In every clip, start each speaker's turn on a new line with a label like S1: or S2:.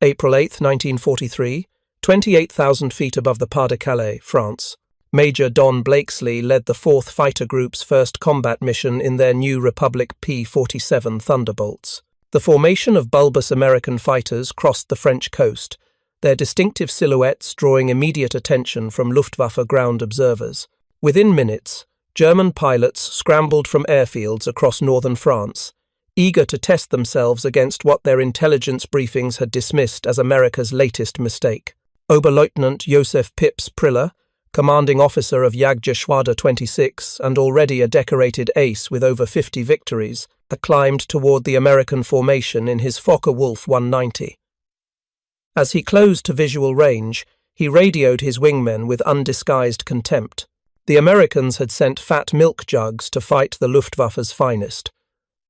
S1: April 8, 1943, 28,000 feet above the Pas-de-Calais, France. Major Don Blakesley led the 4th Fighter Group's first combat mission in their new Republic P-47 Thunderbolts. The formation of bulbous American fighters crossed the French coast, their distinctive silhouettes drawing immediate attention from Luftwaffe ground observers. Within minutes, German pilots scrambled from airfields across northern France, eager to test themselves against what their intelligence briefings had dismissed as America's latest mistake. Oberleutnant Josef Pips Priller, commanding officer of Jagdgeschwader 26 and already a decorated ace with over 50 victories, climbed toward the American formation in his Focke-Wulf 190. As he closed to visual range, he radioed his wingmen with undisguised contempt. The Americans had sent fat milk jugs to fight the Luftwaffe's finest.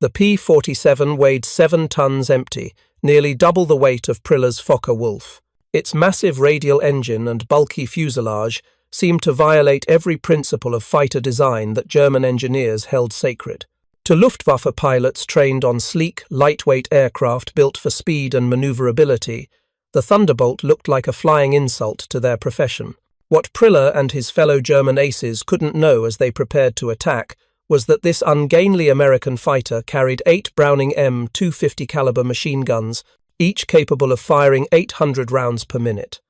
S1: The P-47 weighed 7 tons empty, nearly double the weight of Priller's Focke-Wulf. Its massive radial engine and bulky fuselage seemed to violate every principle of fighter design that German engineers held sacred. To Luftwaffe pilots trained on sleek, lightweight aircraft built for speed and maneuverability, the Thunderbolt looked like a flying insult to their profession. What Priller and his fellow German aces couldn't know as they prepared to attack was that this ungainly American fighter carried 8 Browning M250 caliber machine guns, each capable of firing 800 rounds per minute.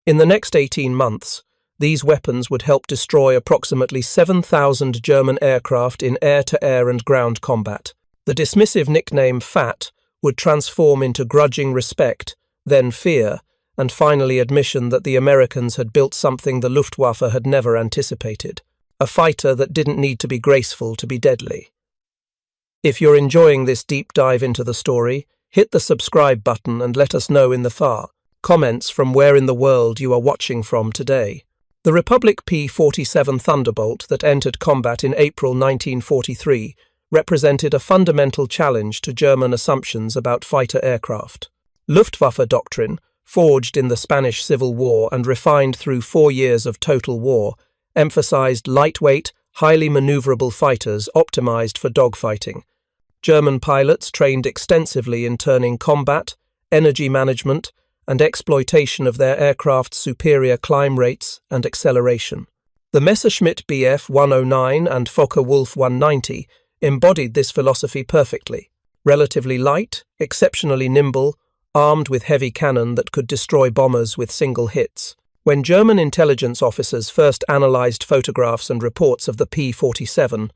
S1: In the next 18 months, these weapons would help destroy approximately 7,000 German aircraft in air-to-air and ground combat. The dismissive nickname "Fat" would transform into grudging respect, then fear, and finally admission that the Americans had built something the Luftwaffe had never anticipated. A fighter that didn't need to be graceful to be deadly. If you're enjoying this deep dive into the story, hit the subscribe button and let us know in the comments from where in the world you are watching from today. The Republic P-47 Thunderbolt that entered combat in April 1943 represented a fundamental challenge to German assumptions about fighter aircraft. Luftwaffe doctrine, forged in the Spanish Civil War and refined through 4 years of total war, emphasized lightweight, highly maneuverable fighters optimized for dogfighting. German pilots trained extensively in turning combat, energy management, and exploitation of their aircraft's superior climb rates and acceleration. The Messerschmitt Bf 109 and Focke-Wulf 190 embodied this philosophy perfectly. Relatively light, exceptionally nimble, armed with heavy cannon that could destroy bombers with single hits. When German intelligence officers first analyzed photographs and reports of the P-47,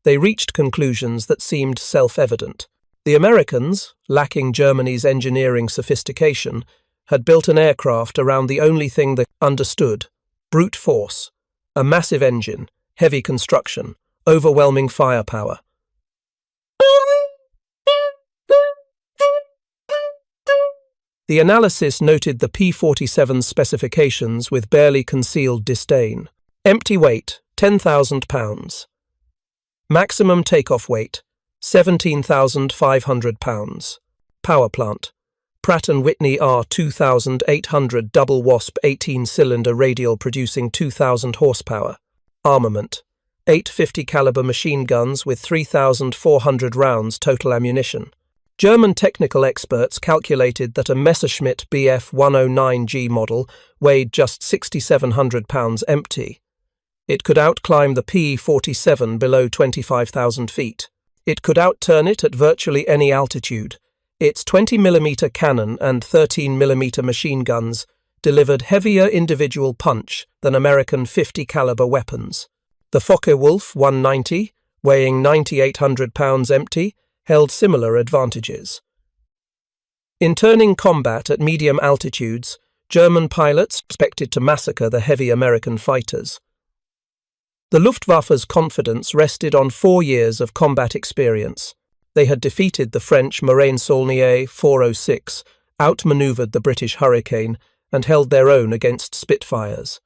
S1: they reached conclusions that seemed self-evident. The Americans, lacking Germany's engineering sophistication, had built an aircraft around the only thing they understood: brute force, a massive engine, heavy construction, overwhelming firepower. The analysis noted the P-47's specifications with barely concealed disdain. Empty weight, 10,000 pounds. Maximum takeoff weight, 17,500 pounds. Power plant, Pratt & Whitney R2800 double wasp 18-cylinder radial producing 2,000 horsepower. Armament, 850 caliber machine guns with 3,400 rounds total ammunition. German technical experts calculated that a Messerschmitt Bf 109G model weighed just 6,700 pounds empty. It could outclimb the P-47 below 25,000 feet. It could outturn it at virtually any altitude. Its 20mm cannon and 13mm machine guns delivered heavier individual punch than American 50 caliber weapons. The Focke-Wulf 190, weighing 9,800 pounds empty, held similar advantages. In turning combat at medium altitudes, German pilots expected to massacre the heavy American fighters. The Luftwaffe's confidence rested on 4 years of combat experience. They had defeated the French Morane-Saulnier 406, outmaneuvered the British Hurricane, and held their own against Spitfires.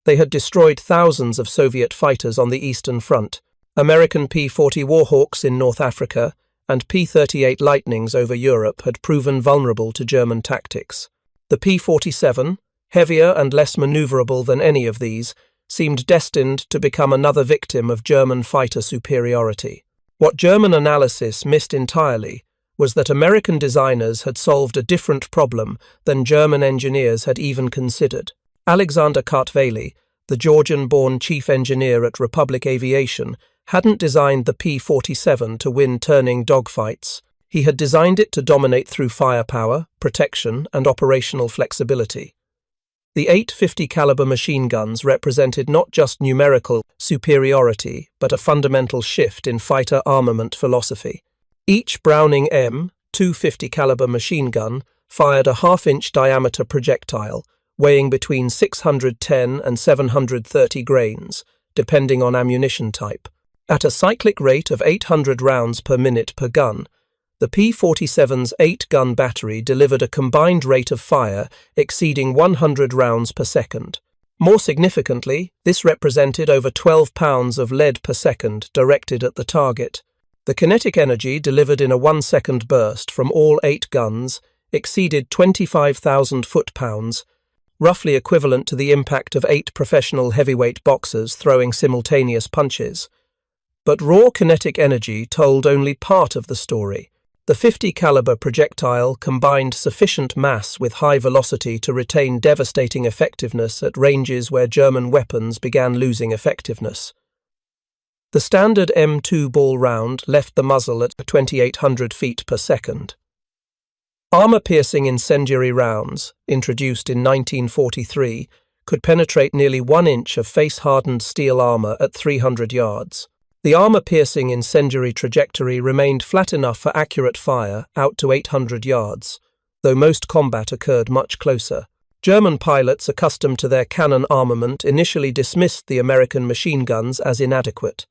S1: They had destroyed thousands of Soviet fighters on the Eastern Front, American P-40 Warhawks in North Africa, and P-38 Lightnings over Europe had proven vulnerable to German tactics. The P-47, heavier and less maneuverable than any of these, seemed destined to become another victim of German fighter superiority. What German analysis missed entirely was that American designers had solved a different problem than German engineers had even considered. Alexander Kartveli, the Georgian-born chief engineer at Republic Aviation, hadn't designed the P-47 to win turning dogfights. He had designed it to dominate through firepower, protection, and operational flexibility. The 850 caliber machine guns represented not just numerical superiority, but a fundamental shift in fighter armament philosophy. Each Browning M250 caliber machine gun fired a half-inch diameter projectile weighing between 610 and 730 grains, depending on ammunition type. At a cyclic rate of 800 rounds per minute per gun, the P-47's 8-gun battery delivered a combined rate of fire exceeding 100 rounds per second. More significantly, this represented over 12 pounds of lead per second directed at the target. The kinetic energy delivered in a 1-second burst from all 8 guns exceeded 25,000 foot-pounds, roughly equivalent to the impact of 8 professional heavyweight boxers throwing simultaneous punches. But raw kinetic energy told only part of the story. The 50 caliber projectile combined sufficient mass with high velocity to retain devastating effectiveness at ranges where German weapons began losing effectiveness. The standard M2 ball round left the muzzle at 2,800 feet per second. Armor-piercing incendiary rounds, introduced in 1943, could penetrate nearly 1 inch of face-hardened steel armor at 300 yards. The armor-piercing incendiary trajectory remained flat enough for accurate fire out to 800 yards, though most combat occurred much closer. German pilots accustomed to their cannon armament initially dismissed the American machine guns as inadequate.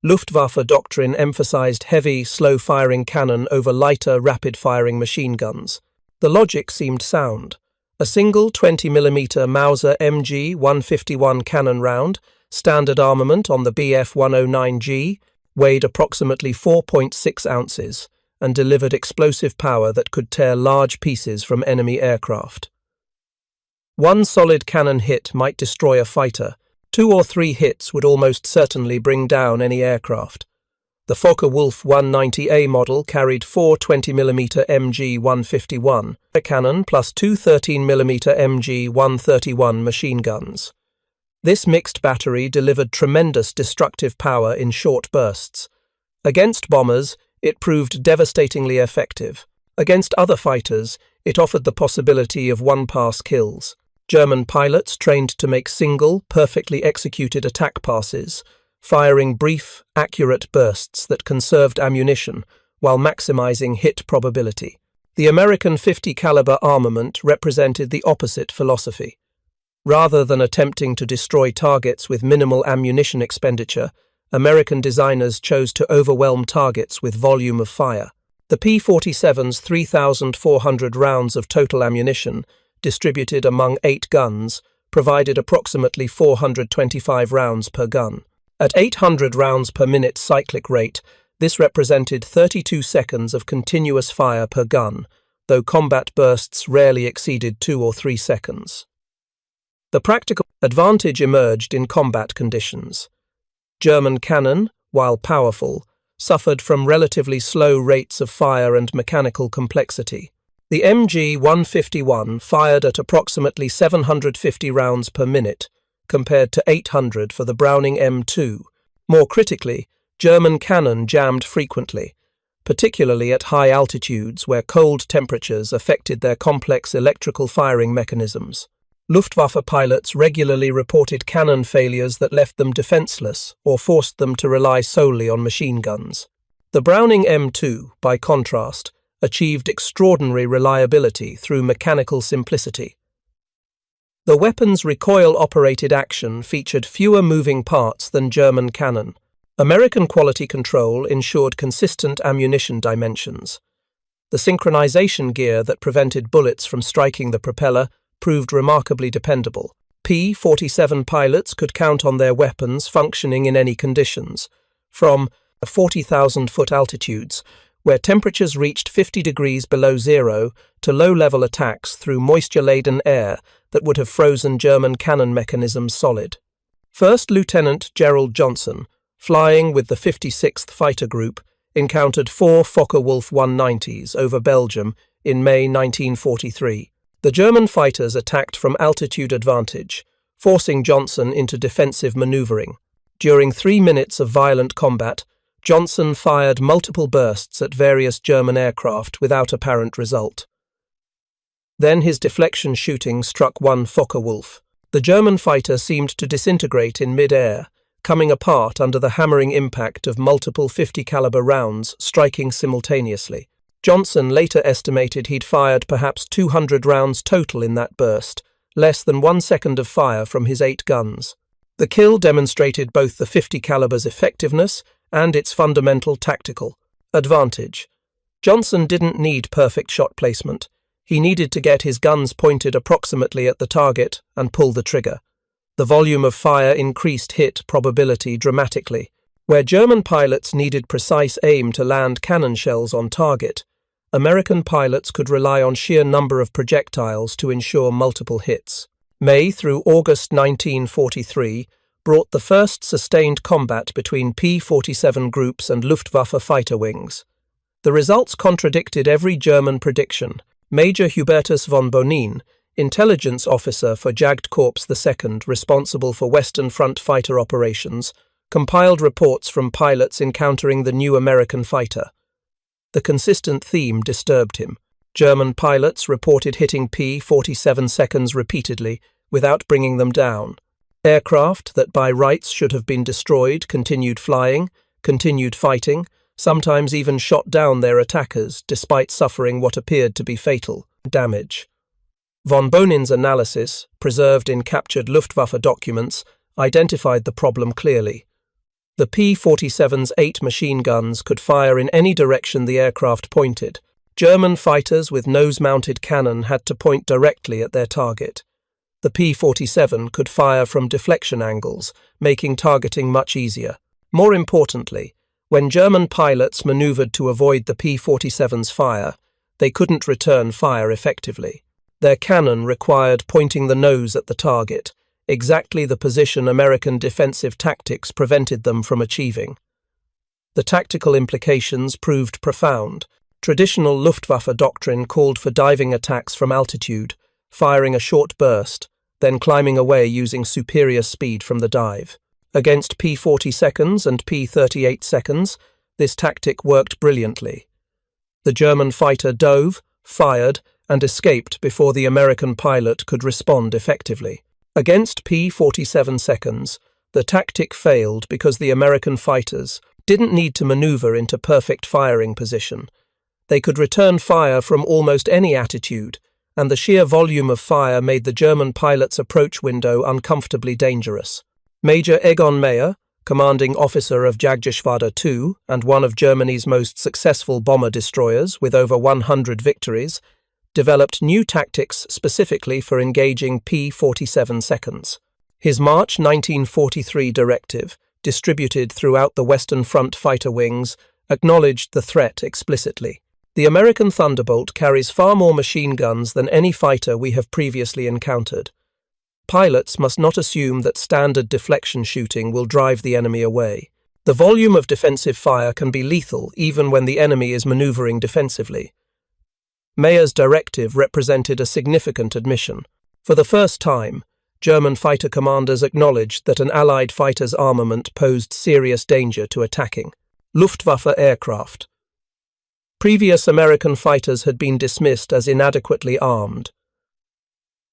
S1: Luftwaffe doctrine emphasized heavy, slow-firing cannon over lighter, rapid-firing machine guns. The logic seemed sound. A single 20mm Mauser MG 151 cannon round, standard armament on the Bf-109G, weighed approximately 4.6 ounces and delivered explosive power that could tear large pieces from enemy aircraft. One solid cannon hit might destroy a fighter. 2 or 3 hits would almost certainly bring down any aircraft. The Focke-Wulf 190A model carried 4 20mm MG 151 cannon plus 2 13mm MG 131 machine guns. This mixed battery delivered tremendous destructive power in short bursts. Against bombers, it proved devastatingly effective. Against other fighters, it offered the possibility of one-pass kills. German pilots trained to make single, perfectly executed attack passes, firing brief, accurate bursts that conserved ammunition while maximizing hit probability. The American 50 caliber armament represented the opposite philosophy. Rather than attempting to destroy targets with minimal ammunition expenditure, American designers chose to overwhelm targets with volume of fire. The P-47's 3,400 rounds of total ammunition, distributed among 8 guns, provided approximately 425 rounds per gun. At 800 rounds per minute cyclic rate, this represented 32 seconds of continuous fire per gun, though combat bursts rarely exceeded 2 or 3 seconds. The practical advantage emerged in combat conditions. German cannon, while powerful, suffered from relatively slow rates of fire and mechanical complexity. The MG 151 fired at approximately 750 rounds per minute, compared to 800 for the Browning M2. More critically, German cannon jammed frequently, particularly at high altitudes where cold temperatures affected their complex electrical firing mechanisms. Luftwaffe pilots regularly reported cannon failures that left them defenseless or forced them to rely solely on machine guns. The Browning M2, by contrast, achieved extraordinary reliability through mechanical simplicity. The weapon's recoil-operated action featured fewer moving parts than German cannon. American quality control ensured consistent ammunition dimensions. The synchronization gear that prevented bullets from striking the propeller proved remarkably dependable. P-47 pilots could count on their weapons functioning in any conditions, from 40,000-foot altitudes, where temperatures reached 50 degrees below zero, to low-level attacks through moisture-laden air that would have frozen German cannon mechanisms solid. First Lieutenant Gerald Johnson, flying with the 56th Fighter Group, encountered four Focke-Wulf 190s over Belgium in May 1943. The German fighters attacked from altitude advantage, forcing Johnson into defensive maneuvering. During 3 minutes of violent combat, Johnson fired multiple bursts at various German aircraft without apparent result. Then his deflection shooting struck one Focke-Wulf. The German fighter seemed to disintegrate in mid-air, coming apart under the hammering impact of multiple 50-caliber rounds striking simultaneously. Johnson later estimated he'd fired perhaps 200 rounds total in that burst, less than 1 second of fire from his 8 guns. The kill demonstrated both the 50 caliber's effectiveness and its fundamental tactical advantage. Johnson didn't need perfect shot placement. He needed to get his guns pointed approximately at the target and pull the trigger. The volume of fire increased hit probability dramatically. Where German pilots needed precise aim to land cannon shells on target, American pilots could rely on sheer number of projectiles to ensure multiple hits. May through August 1943 brought the first sustained combat between P-47 groups and Luftwaffe fighter wings. The results contradicted every German prediction. Major Hubertus von Bonin, intelligence officer for Jagdkorps II responsible for Western Front fighter operations, compiled reports from pilots encountering the new American fighter. The consistent theme disturbed him. German pilots reported hitting P-47 seconds repeatedly without bringing them down. Aircraft that by rights should have been destroyed continued flying, continued fighting, sometimes even shot down their attackers despite suffering what appeared to be fatal damage. Von Bonin's analysis, preserved in captured Luftwaffe documents, identified the problem clearly. The P-47's 8 machine guns could fire in any direction the aircraft pointed. German fighters with nose-mounted cannon had to point directly at their target. The P-47 could fire from deflection angles, making targeting much easier. More importantly, when German pilots maneuvered to avoid the P-47's fire, they couldn't return fire effectively. Their cannon required pointing the nose at the target, exactly the position American defensive tactics prevented them from achieving. The tactical implications proved profound. Traditional Luftwaffe doctrine called for diving attacks from altitude, firing a short burst, then climbing away using superior speed from the dive. Against P-42s and P-38s, this tactic worked brilliantly. The German fighter dove, fired, and escaped before the American pilot could respond effectively. Against P-47s, the tactic failed because the American fighters didn't need to maneuver into perfect firing position. They could return fire from almost any attitude, and the sheer volume of fire made the German pilot's approach window uncomfortably dangerous. Major Egon Meyer, commanding officer of Jagdgeschwader II and one of Germany's most successful bomber destroyers with over 100 victories, developed new tactics specifically for engaging P-47 seconds. His March 1943 directive, distributed throughout the Western Front fighter wings, acknowledged the threat explicitly. The American Thunderbolt carries far more machine guns than any fighter we have previously encountered. Pilots must not assume that standard deflection shooting will drive the enemy away. The volume of defensive fire can be lethal even when the enemy is maneuvering defensively. Meyer's directive represented a significant admission. For the first time, German fighter commanders acknowledged that an Allied fighter's armament posed serious danger to attacking Luftwaffe aircraft. Previous American fighters had been dismissed as inadequately armed.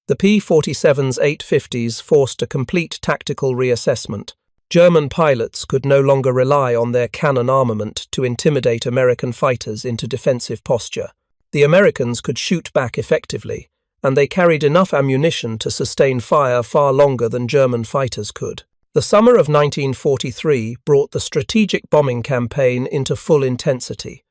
S1: The P-47's 850s forced a complete tactical reassessment. German pilots could no longer rely on their cannon armament to intimidate American fighters into defensive posture. The Americans could shoot back effectively, and they carried enough ammunition to sustain fire far longer than German fighters could. The summer of 1943 brought the strategic bombing campaign into full intensity.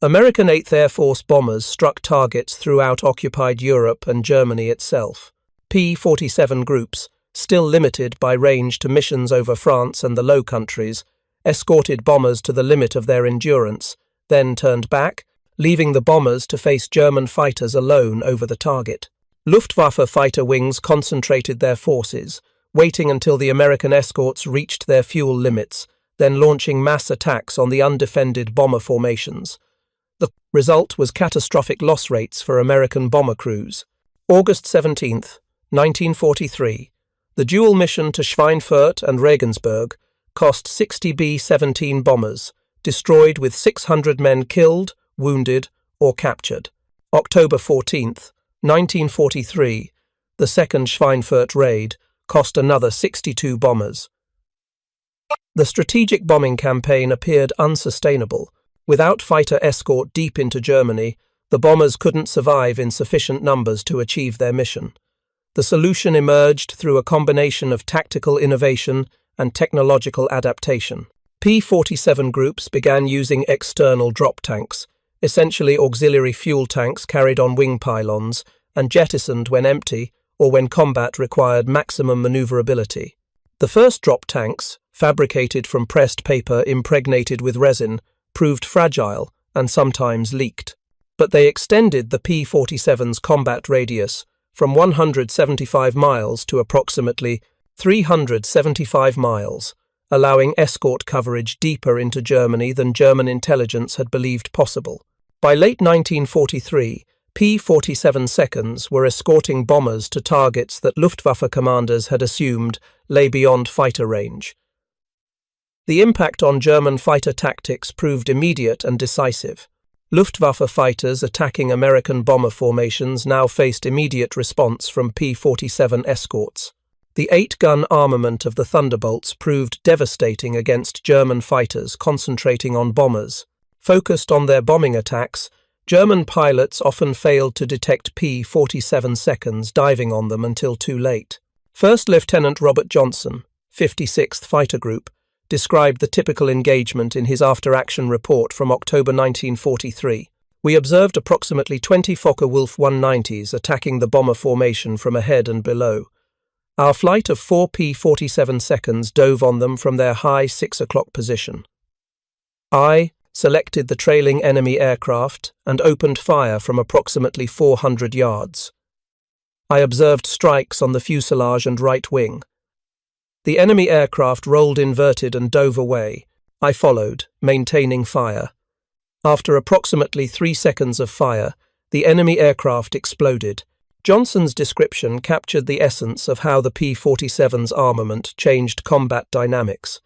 S1: American 8th Air Force bombers struck targets throughout occupied Europe and Germany itself. P-47 groups, still limited by range to missions over France and the Low Countries, escorted bombers to the limit of their endurance, then turned back, leaving the bombers to face German fighters alone over the target. Luftwaffe fighter wings concentrated their forces, waiting until the American escorts reached their fuel limits, then launching mass attacks on the undefended bomber formations. The result was catastrophic loss rates for American bomber crews. August 17, 1943. The dual mission to Schweinfurt and Regensburg cost 60 B-17 bombers, destroyed with 600 men killed, wounded, or captured. October 14, 1943. The second Schweinfurt raid cost another 62 bombers. The strategic bombing campaign appeared unsustainable. Without fighter escort deep into Germany, the bombers couldn't survive in sufficient numbers to achieve their mission. The solution emerged through a combination of tactical innovation and technological adaptation. P-47 groups began using external drop tanks, essentially auxiliary fuel tanks carried on wing pylons and jettisoned when empty or when combat required maximum maneuverability. The first drop tanks, fabricated from pressed paper impregnated with resin, proved fragile and sometimes leaked. But they extended the P-47's combat radius from 175 miles to approximately 375 miles, allowing escort coverage deeper into Germany than German intelligence had believed possible. By late 1943, P-47 seconds were escorting bombers to targets that Luftwaffe commanders had assumed lay beyond fighter range. The impact on German fighter tactics proved immediate and decisive. Luftwaffe fighters attacking American bomber formations now faced immediate response from P-47 escorts. The 8-gun armament of the Thunderbolts proved devastating against German fighters concentrating on bombers. Focused on their bombing attacks, German pilots often failed to detect P-47 seconds diving on them until too late. First Lieutenant Robert Johnson, 56th Fighter Group, described the typical engagement in his after-action report from October 1943. We observed approximately 20 Focke-Wulf 190s attacking the bomber formation from ahead and below. Our flight of 4 P-47 seconds dove on them from their high 6 o'clock position. I selected the trailing enemy aircraft and opened fire from approximately 400 yards. I observed strikes on the fuselage and right wing. The enemy aircraft rolled inverted and dove away. I followed, maintaining fire. After approximately 3 seconds of fire, the enemy aircraft exploded. Johnson's description captured the essence of how the P-47's armament changed combat dynamics.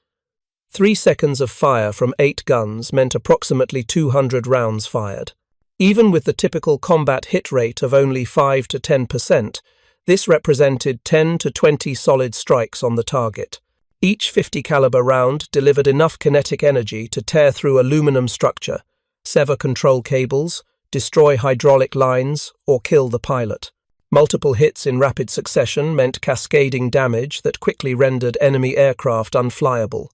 S1: 3 seconds of fire from 8 guns meant approximately 200 rounds fired. Even with the typical combat hit rate of only 5 to 10%, this represented 10 to 20 solid strikes on the target. Each 50 caliber round delivered enough kinetic energy to tear through aluminum structure, sever control cables, destroy hydraulic lines, or kill the pilot. Multiple hits in rapid succession meant cascading damage that quickly rendered enemy aircraft unflyable.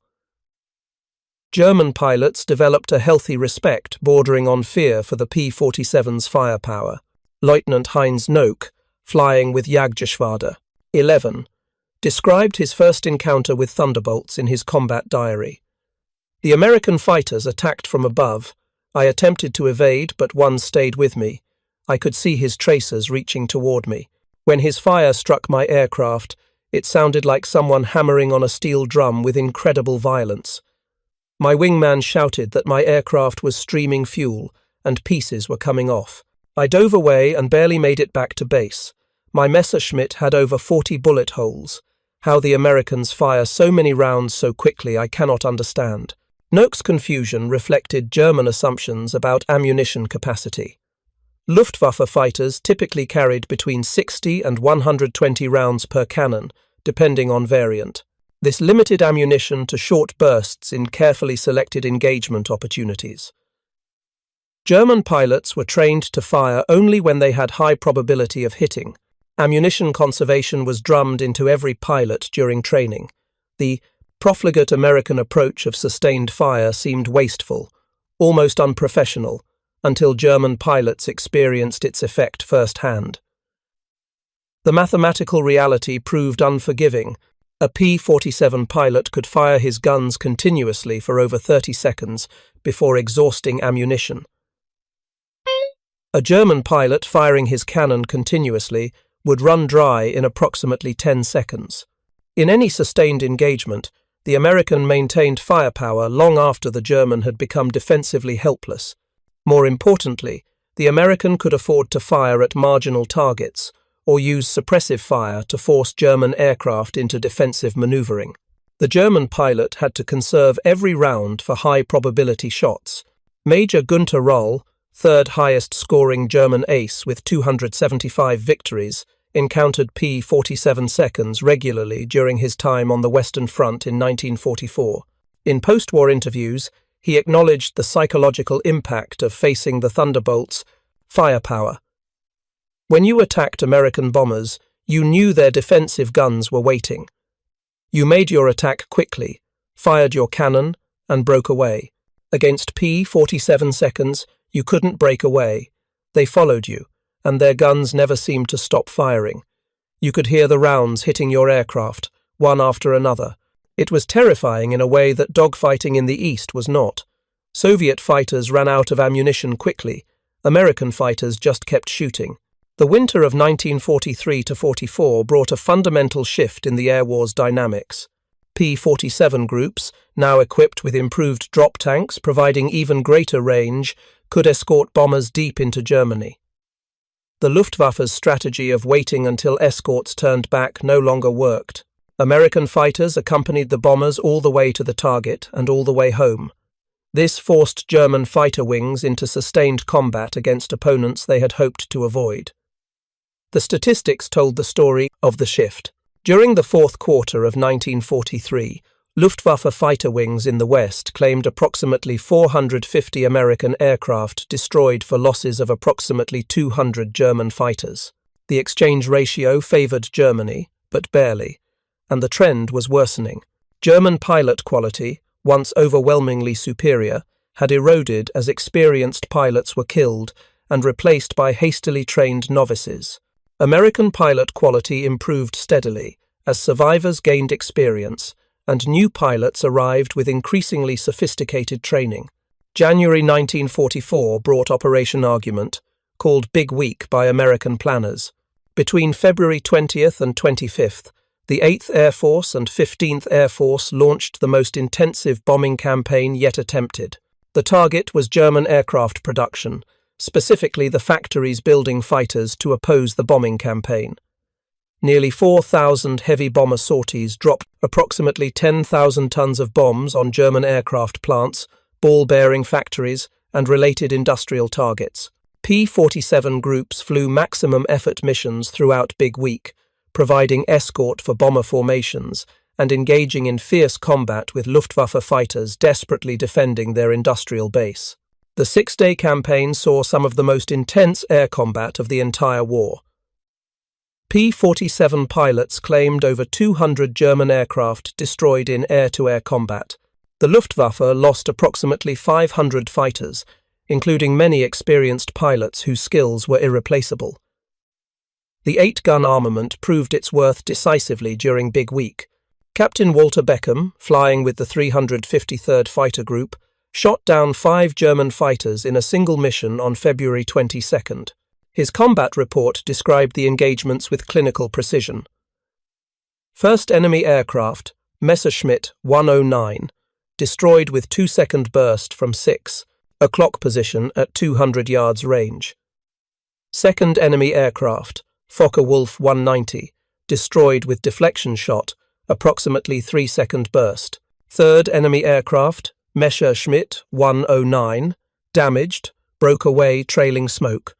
S1: German pilots developed a healthy respect bordering on fear for the P-47's firepower. Lieutenant Heinz Noack, flying with Jagdgeschwader 11, described his first encounter with Thunderbolts in his combat diary. The American fighters attacked from above. I attempted to evade, but one stayed with me. I could see his tracers reaching toward me. When his fire struck my aircraft, it sounded like someone hammering on a steel drum with incredible violence. My wingman shouted that my aircraft was streaming fuel and pieces were coming off. I dove away and barely made it back to base. My Messerschmitt had over 40 bullet holes. How the Americans fire so many rounds so quickly I cannot understand. Noack's confusion reflected German assumptions about ammunition capacity. Luftwaffe fighters typically carried between 60 and 120 rounds per cannon, depending on variant. This limited ammunition to short bursts in carefully selected engagement opportunities. German pilots were trained to fire only when they had high probability of hitting. Ammunition conservation was drummed into every pilot during training. The profligate American approach of sustained fire seemed wasteful, almost unprofessional, until German pilots experienced its effect firsthand. The mathematical reality proved unforgiving. A P-47 pilot could fire his guns continuously for over 30 seconds before exhausting ammunition. A German pilot firing his cannon continuously would run dry in approximately 10 seconds. In any sustained engagement, the American maintained firepower long after the German had become defensively helpless. More importantly, the American could afford to fire at marginal targets or use suppressive fire to force German aircraft into defensive maneuvering. The German pilot had to conserve every round for high-probability shots. Major Günther Röll, third highest-scoring German ace with 275 victories, encountered P-47 seconds regularly during his time on the Western Front in 1944. In post-war interviews, he acknowledged the psychological impact of facing the Thunderbolt's firepower. When you attacked American bombers, you knew their defensive guns were waiting. You made your attack quickly, fired your cannon, and broke away. Against P-47 seconds, you couldn't break away. They followed you, and their guns never seemed to stop firing. You could hear the rounds hitting your aircraft, one after another. It was terrifying in a way that dogfighting in the East was not. Soviet fighters ran out of ammunition quickly. American fighters just kept shooting. The winter of 1943–44 brought a fundamental shift in the air war's dynamics. P-47 groups, now equipped with improved drop tanks providing even greater range, could escort bombers deep into Germany. The Luftwaffe's strategy of waiting until escorts turned back no longer worked. American fighters accompanied the bombers all the way to the target and all the way home. This forced German fighter wings into sustained combat against opponents they had hoped to avoid. The statistics told the story of the shift. During the fourth quarter of 1943, Luftwaffe fighter wings in the West claimed approximately 450 American aircraft destroyed for losses of approximately 200 German fighters. The exchange ratio favored Germany, but barely, and the trend was worsening. German pilot quality, once overwhelmingly superior, had eroded as experienced pilots were killed and replaced by hastily trained novices. American pilot quality improved steadily as survivors gained experience and new pilots arrived with increasingly sophisticated training. January 1944 brought Operation Argument, called Big Week by American planners. Between February 20th and 25th, the 8th Air Force and 15th Air Force launched the most intensive bombing campaign yet attempted. The target was German aircraft production, specifically the factories building fighters to oppose the bombing campaign. Nearly 4,000 heavy bomber sorties dropped approximately 10,000 tons of bombs on German aircraft plants, ball-bearing factories, and related industrial targets. P-47 groups flew maximum effort missions throughout Big Week, providing escort for bomber formations and engaging in fierce combat with Luftwaffe fighters desperately defending their industrial base. The six-day campaign saw some of the most intense air combat of the entire war. P-47 pilots claimed over 200 German aircraft destroyed in air-to-air combat. The Luftwaffe lost approximately 500 fighters, including many experienced pilots whose skills were irreplaceable. The 8-gun armament proved its worth decisively during Big Week. Captain Walter Beckham, flying with the 353rd Fighter Group, shot down 5 German fighters in a single mission on February 22nd. His combat report described the engagements with clinical precision. First enemy aircraft, Messerschmitt 109, destroyed with 2-second burst from 6, a clock position at 200 yards range. Second enemy aircraft, Focke-Wulf 190, destroyed with deflection shot, approximately 3-second burst. Third enemy aircraft, Messerschmitt 109, damaged, broke away trailing smoke.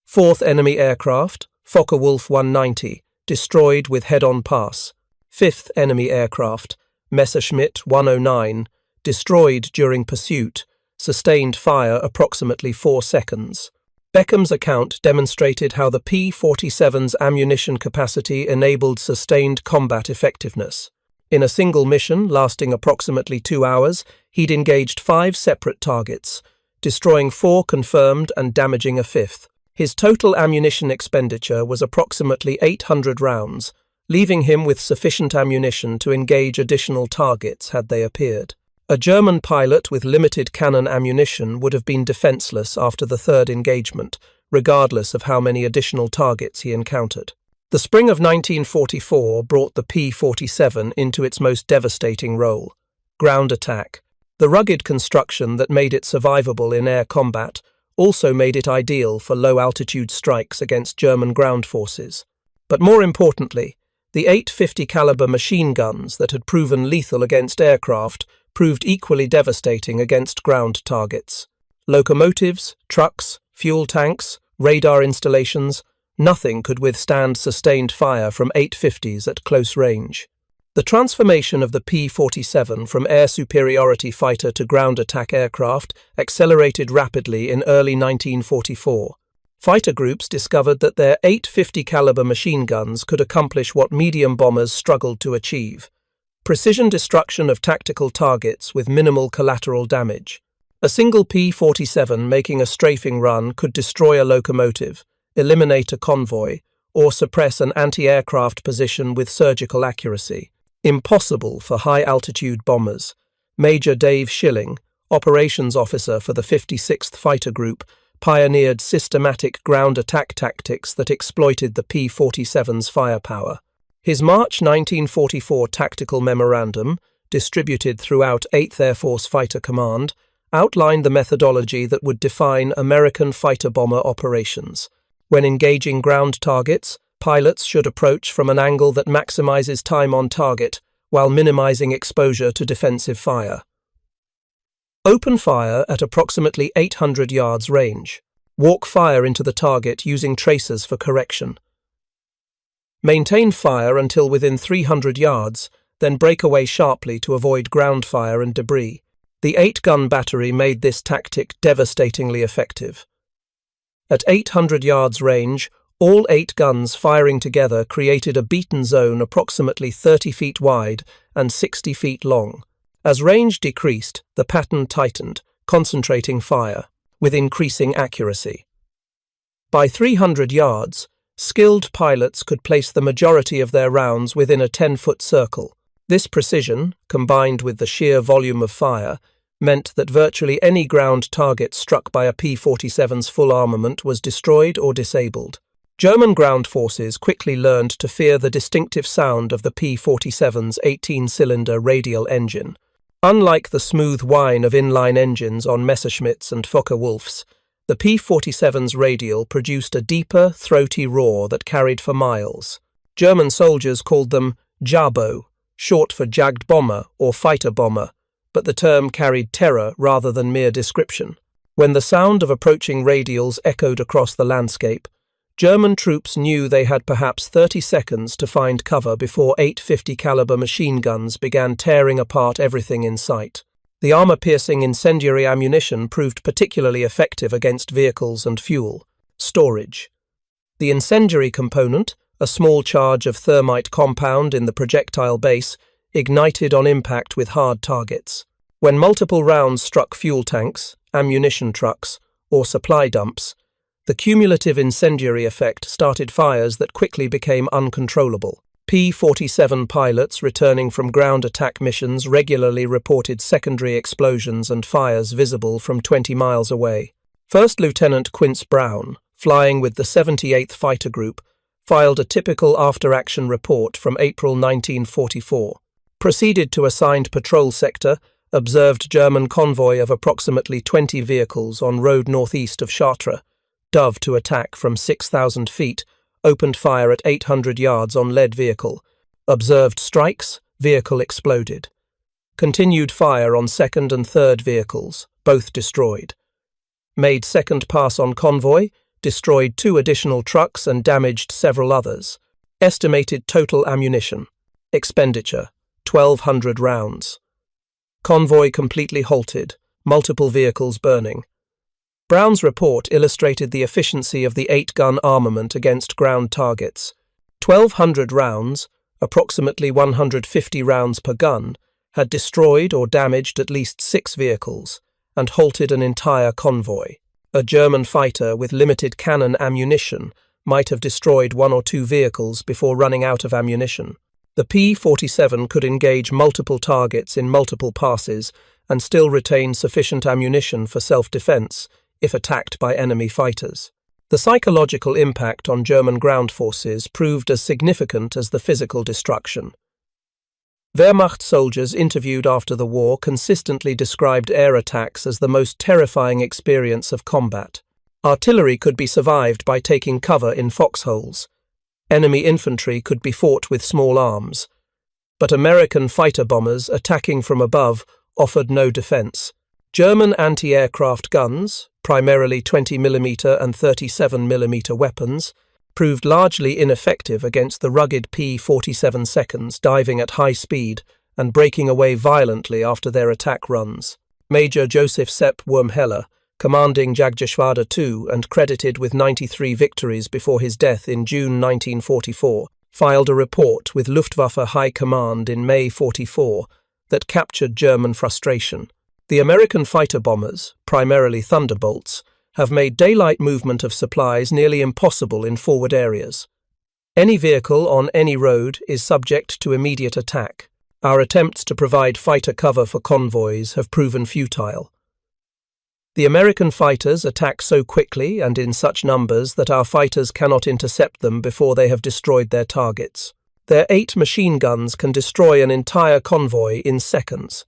S1: Fourth enemy aircraft, Focke-Wulf 190, destroyed with head-on pass. Fifth enemy aircraft, Messerschmitt 109, destroyed during pursuit, sustained fire approximately 4 seconds. Beckham's account demonstrated how the P-47's ammunition capacity enabled sustained combat effectiveness. In a single mission, lasting approximately 2 hours, he'd engaged 5 separate targets, destroying 4 confirmed and damaging a 5th. His total ammunition expenditure was approximately 800 rounds, leaving him with sufficient ammunition to engage additional targets had they appeared. A German pilot with limited cannon ammunition would have been defenseless after the third engagement, regardless of how many additional targets he encountered. The spring of 1944 brought the P-47 into its most devastating role: ground attack. The rugged construction that made it survivable in air combat also made it ideal for low-altitude strikes against German ground forces. But more importantly, the 850 caliber machine guns that had proven lethal against aircraft proved equally devastating against ground targets. Locomotives, trucks, fuel tanks, radar installations, nothing could withstand sustained fire from 850s at close range. The transformation of the P-47 from air superiority fighter to ground attack aircraft accelerated rapidly in early 1944. Fighter groups discovered that their 850 caliber machine guns could accomplish what medium bombers struggled to achieve: precision destruction of tactical targets with minimal collateral damage. A single P-47 making a strafing run could destroy a locomotive, eliminate a convoy, or suppress an anti-aircraft position with surgical accuracy. Impossible for high-altitude bombers. Major Dave Schilling, operations officer for the 56th Fighter Group, pioneered systematic ground attack tactics that exploited the P-47's firepower. His March 1944 tactical memorandum, distributed throughout 8th Air Force Fighter Command, outlined the methodology that would define American fighter-bomber operations. When engaging ground targets, pilots should approach from an angle that maximizes time on target while minimizing exposure to defensive fire. Open fire at approximately 800 yards range. Walk fire into the target using tracers for correction. Maintain fire until within 300 yards, then break away sharply to avoid ground fire and debris. The 8-gun battery made this tactic devastatingly effective. At 800 yards range, all 8 guns firing together created a beaten zone approximately 30 feet wide and 60 feet long. As range decreased, the pattern tightened, concentrating fire, with increasing accuracy. By 300 yards, skilled pilots could place the majority of their rounds within a 10-foot circle. This precision, combined with the sheer volume of fire, meant that virtually any ground target struck by a P-47's full armament was destroyed or disabled. German ground forces quickly learned to fear the distinctive sound of the P-47's 18-cylinder radial engine. Unlike the smooth whine of inline engines on Messerschmitts and Focke-Wulfs, the P-47's radial produced a deeper, throaty roar that carried for miles. German soldiers called them Jabo, short for jagged bomber or fighter bomber, but the term carried terror rather than mere description. When the sound of approaching radials echoed across the landscape, German troops knew they had perhaps 30 seconds to find cover before 850 caliber machine guns began tearing apart everything in sight. The armor-piercing incendiary ammunition proved particularly effective against vehicles and fuel. Storage. The incendiary component, a small charge of thermite compound in the projectile base, ignited on impact with hard targets. When multiple rounds struck fuel tanks, ammunition trucks, or supply dumps, the cumulative incendiary effect started fires that quickly became uncontrollable. P-47 pilots returning from ground attack missions regularly reported secondary explosions and fires visible from 20 miles away. First Lieutenant Quince Brown, flying with the 78th Fighter Group, filed a typical after-action report from April 1944. Proceeded to assigned patrol sector, observed German convoy of approximately 20 vehicles on road northeast of Chartres, dove to attack from 6,000 feet, opened fire at 800 yards on lead vehicle, observed strikes, vehicle exploded. Continued fire on second and third vehicles, both destroyed. Made second pass on convoy, destroyed 2 additional trucks and damaged several others. Estimated total ammunition. Expenditure. 1,200 rounds. Convoy completely halted, multiple vehicles burning. Brown's report illustrated the efficiency of the 8-gun armament against ground targets. 1,200 rounds, approximately 150 rounds per gun, had destroyed or damaged at least 6 vehicles and halted an entire convoy. A German fighter with limited cannon ammunition might have destroyed 1 or 2 vehicles before running out of ammunition. The P-47 could engage multiple targets in multiple passes and still retain sufficient ammunition for self-defense if attacked by enemy fighters. The psychological impact on German ground forces proved as significant as the physical destruction. Wehrmacht soldiers interviewed after the war consistently described air attacks as the most terrifying experience of combat. Artillery could be survived by taking cover in foxholes. Enemy infantry could be fought with small arms. But American fighter bombers attacking from above offered no defense. German anti-aircraft guns, primarily 20mm and 37mm weapons, proved largely ineffective against the rugged P-47 seconds diving at high speed and breaking away violently after their attack runs. Major Joseph Sepp Wurmheller, commanding Jagdgeschwader II and credited with 93 victories before his death in June 1944, filed a report with Luftwaffe High Command in May 44 that captured German frustration. The American fighter bombers, primarily Thunderbolts, have made daylight movement of supplies nearly impossible in forward areas. Any vehicle on any road is subject to immediate attack. Our attempts to provide fighter cover for convoys have proven futile. The American fighters attack so quickly and in such numbers that our fighters cannot intercept them before they have destroyed their targets. Their 8 machine guns can destroy an entire convoy in seconds.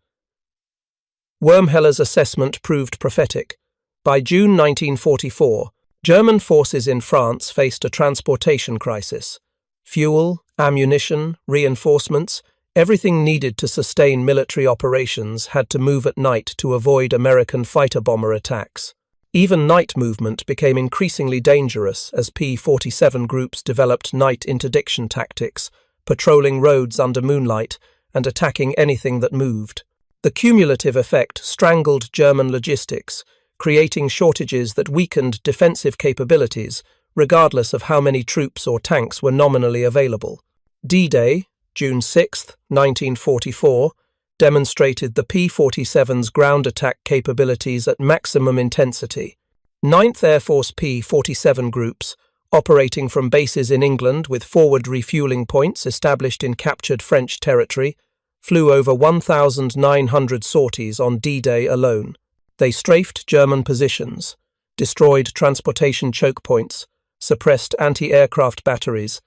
S1: Wurmheller's assessment proved prophetic. By June 1944, German forces in France faced a transportation crisis. Fuel, ammunition, reinforcements, everything needed to sustain military operations had to move at night to avoid American fighter-bomber attacks. Even night movement became increasingly dangerous as P-47 groups developed night interdiction tactics, patrolling roads under moonlight and attacking anything that moved. The cumulative effect strangled German logistics, creating shortages that weakened defensive capabilities, regardless of how many troops or tanks were nominally available. D-Day, June 6, 1944, demonstrated the P-47's ground attack capabilities at maximum intensity. 9th Air Force P-47 groups, operating from bases in England with forward refueling points established in captured French territory, flew over 1,900 sorties on D-Day alone. They strafed German positions, destroyed transportation choke points, suppressed anti-aircraft batteries,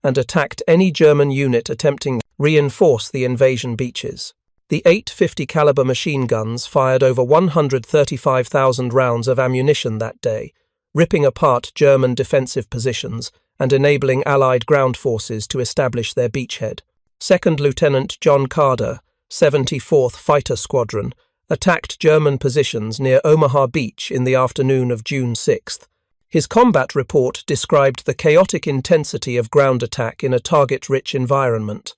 S1: and attacked any German unit attempting to reinforce the invasion beaches. The 850 caliber machine guns fired over 135,000 rounds of ammunition that day, ripping apart German defensive positions and enabling Allied ground forces to establish their beachhead. 2nd Lieutenant John Carter, 74th Fighter Squadron, attacked German positions near Omaha Beach in the afternoon of June 6. His combat report described the chaotic intensity of ground attack in a target-rich environment.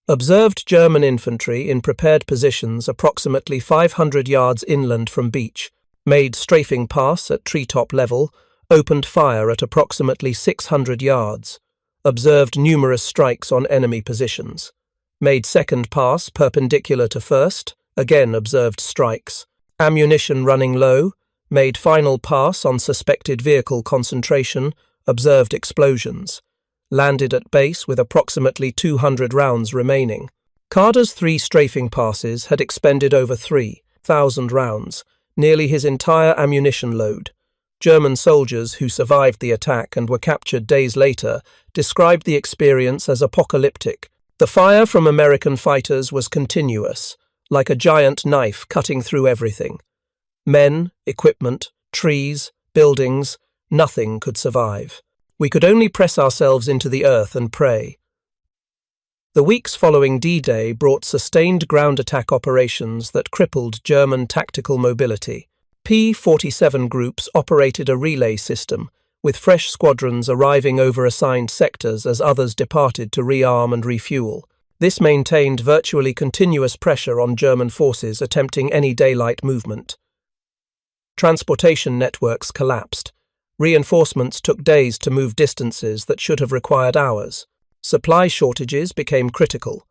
S1: Observed German infantry in prepared positions approximately 500 yards inland from beach, made strafing pass at treetop level, opened fire at approximately 600 yards, observed numerous strikes on enemy positions, made second pass perpendicular to first, again observed strikes, ammunition running low, made final pass on suspected vehicle concentration, observed explosions, landed at base with approximately 200 rounds remaining. Carter's 3 strafing passes had expended over 3,000 rounds, nearly his entire ammunition load. German soldiers who survived the attack and were captured days later described the experience as apocalyptic. The fire from American fighters was continuous, like a giant knife cutting through everything. Men, equipment, trees, buildings, nothing could survive. We could only press ourselves into the earth and pray. The weeks following D-Day brought sustained ground attack operations that crippled German tactical mobility. P-47 groups operated a relay system, with fresh squadrons arriving over assigned sectors as others departed to rearm and refuel. This maintained virtually continuous pressure on German forces attempting any daylight movement. Transportation networks collapsed. Reinforcements took days to move distances that should have required hours. Supply shortages became critical.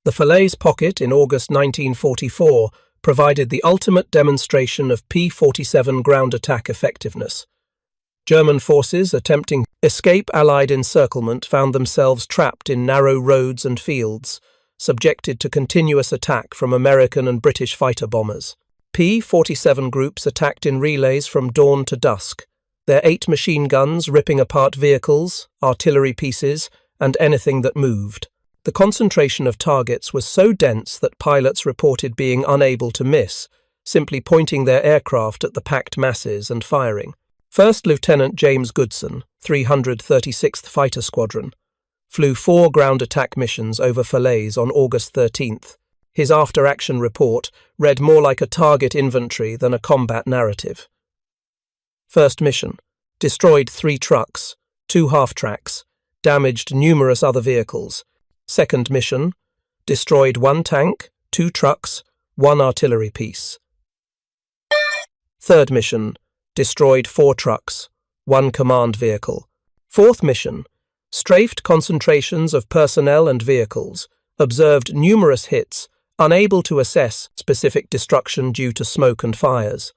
S1: The Falaise Pocket in August 1944 provided the ultimate demonstration of P-47 ground attack effectiveness. German forces attempting to escape Allied encirclement found themselves trapped in narrow roads and fields, subjected to continuous attack from American and British fighter bombers. P-47 groups attacked in relays from dawn to dusk. their 8 machine guns ripping apart vehicles, artillery pieces, and anything that moved. The concentration of targets was so dense that pilots reported being unable to miss, simply pointing their aircraft at the packed masses and firing. First Lieutenant James Goodson, 336th Fighter Squadron, flew 4 ground attack missions over Falaise on August 13th. His after-action report read more like a target inventory than a combat narrative. First mission: destroyed 3 trucks, 2 half-tracks, damaged numerous other vehicles. Second mission: destroyed 1 tank, 2 trucks, 1 artillery piece. Third mission: destroyed 4 trucks, 1 command vehicle. Fourth mission: strafed concentrations of personnel and vehicles, observed numerous hits, unable to assess specific destruction due to smoke and fires.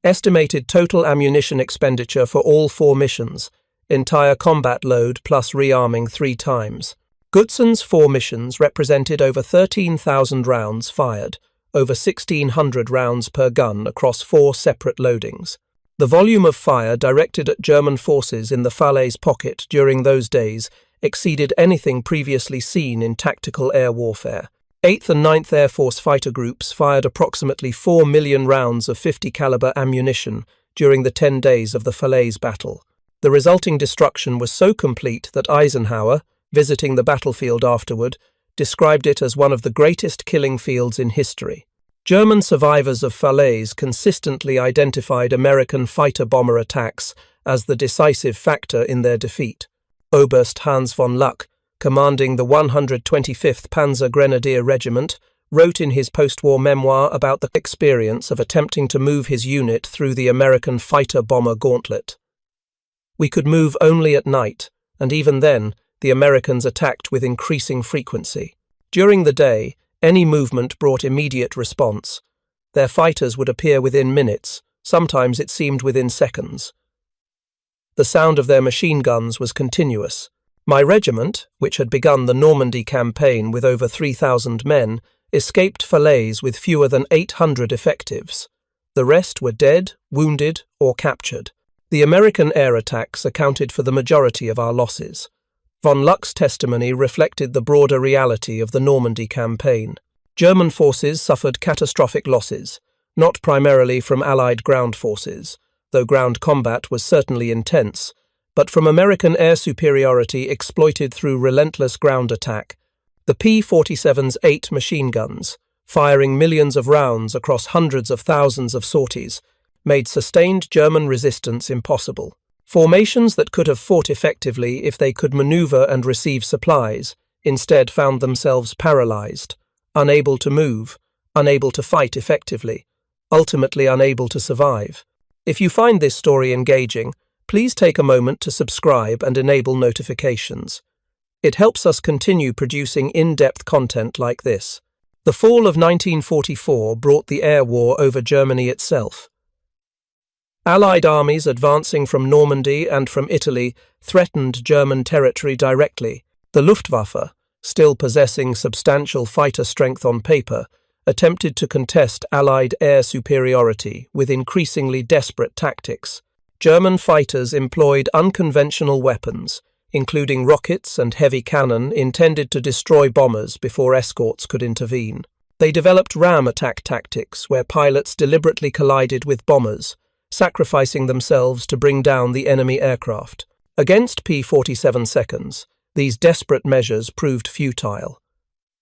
S1: Estimated total ammunition expenditure for all 4 missions, entire combat load plus rearming 3 times. Goodson's 4 missions represented over 13,000 rounds fired, over 1,600 rounds per gun across 4 separate loadings. The volume of fire directed at German forces in the Falaise pocket during those days exceeded anything previously seen in tactical air warfare. 8th and 9th Air Force fighter groups fired approximately 4 million rounds of 50 caliber ammunition during the 10 days of the Falaise battle. The resulting destruction was so complete that Eisenhower, visiting the battlefield afterward, described it as one of the greatest killing fields in history. German survivors of Falaise consistently identified American fighter-bomber attacks as the decisive factor in their defeat. Oberst Hans von Luck, commanding the 125th Panzer Grenadier Regiment, wrote in his post-war memoir about the experience of attempting to move his unit through the American fighter-bomber gauntlet. "We could move only at night, and even then, the Americans attacked with increasing frequency. During the day, any movement brought immediate response. Their fighters would appear within minutes, sometimes it seemed within seconds. The sound of their machine guns was continuous. My regiment, which had begun the Normandy campaign with over 3,000 men, escaped Falaise with fewer than 800 effectives. The rest were dead, wounded, or captured. The American air attacks accounted for the majority of our losses." Von Luck's testimony reflected the broader reality of the Normandy campaign. German forces suffered catastrophic losses, not primarily from Allied ground forces, though ground combat was certainly intense, but from American air superiority exploited through relentless ground attack. The P-47's 8 machine guns, firing millions of rounds across hundreds of thousands of sorties, made sustained German resistance impossible. Formations that could have fought effectively if they could maneuver and receive supplies instead found themselves paralyzed, unable to move, unable to fight effectively, ultimately unable to survive. If you find this story engaging, please take a moment to subscribe and enable notifications. It helps us continue producing in-depth content like this. The fall of 1944 brought the air war over Germany itself. Allied armies advancing from Normandy and from Italy threatened German territory directly. The Luftwaffe, still possessing substantial fighter strength on paper, attempted to contest Allied air superiority with increasingly desperate tactics. German fighters employed unconventional weapons, including rockets and heavy cannon intended to destroy bombers before escorts could intervene. They developed ram attack tactics where pilots deliberately collided with bombers, sacrificing themselves to bring down the enemy aircraft. Against P-47 seconds, these desperate measures proved futile.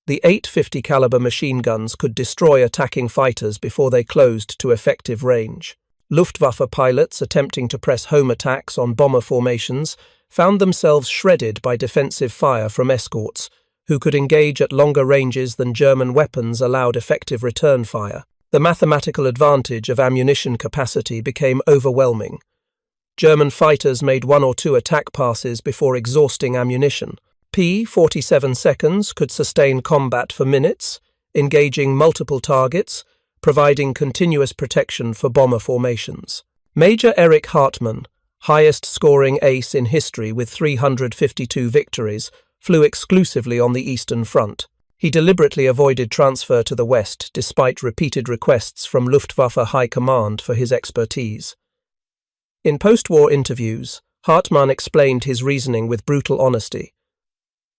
S1: The 850 caliber machine guns could destroy attacking fighters before they closed to effective range. Luftwaffe pilots attempting to press home attacks on bomber formations found themselves shredded by defensive fire from escorts, who could engage at longer ranges than German weapons allowed effective return fire. The mathematical advantage of ammunition capacity became overwhelming. German fighters made 1 or 2 attack passes before exhausting ammunition. P-47 seconds could sustain combat for minutes, engaging multiple targets, providing continuous protection for bomber formations. Major Erich Hartmann, highest-scoring ace in history with 352 victories, flew exclusively on the Eastern Front. He deliberately avoided transfer to the West despite repeated requests from Luftwaffe High Command for his expertise. In post-war interviews, Hartmann explained his reasoning with brutal honesty.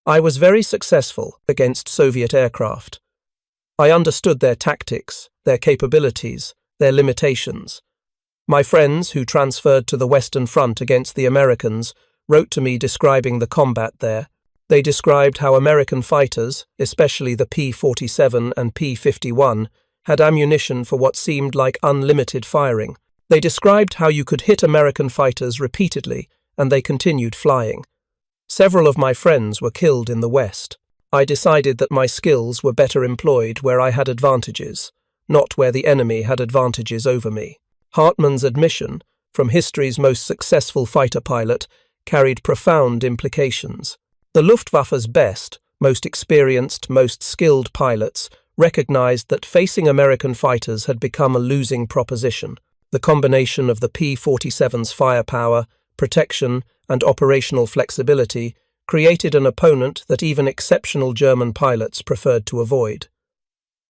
S1: "I was very successful against Soviet aircraft. I understood their tactics, their capabilities, their limitations. My friends who transferred to the Western Front against the Americans wrote to me describing the combat there. They described how American fighters, especially the P-47 and P-51, had ammunition for what seemed like unlimited firing. They described how you could hit American fighters repeatedly, and they continued flying. Several of my friends were killed in the West. I decided that my skills were better employed where I had advantages, not where the enemy had advantages over me." Hartmann's admission, from history's most successful fighter pilot, carried profound implications. The Luftwaffe's best, most experienced, most skilled pilots recognized that facing American fighters had become a losing proposition. The combination of the P-47's firepower, protection, and operational flexibility created an opponent that even exceptional German pilots preferred to avoid.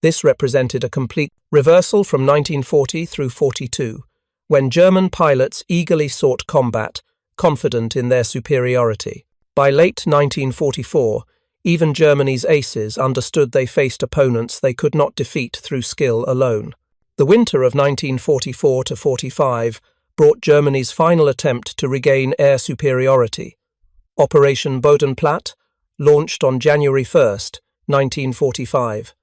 S1: This represented a complete reversal from 1940 through 42, when German pilots eagerly sought combat, confident in their superiority. By late 1944, even Germany's aces understood they faced opponents they could not defeat through skill alone. The winter of 1944 to 45 brought Germany's final attempt to regain air superiority. Operation Bodenplatte, launched on January 1, 1945.